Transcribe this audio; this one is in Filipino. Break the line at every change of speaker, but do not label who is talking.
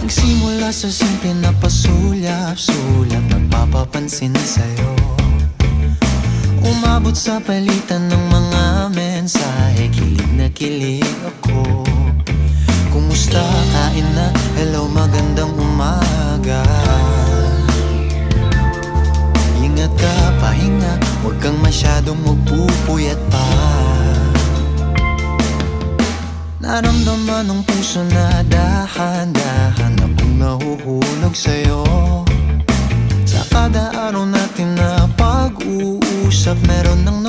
Nagsimula sa simple na pasulyap-sulyap, nagpapapansin sa'yo. Umabot sa palitan ng mga mensahe, kilig na kilig ako. Kumusta, kain na, hello, magandang umaga. Ingat ka, pahinga, huwag kang masyadong magpupuyat pa. Naramdaman ng puso na dahan-dahan akong nahuhulog sa'yo. Sa kada araw natin na pag-uusap, meron nang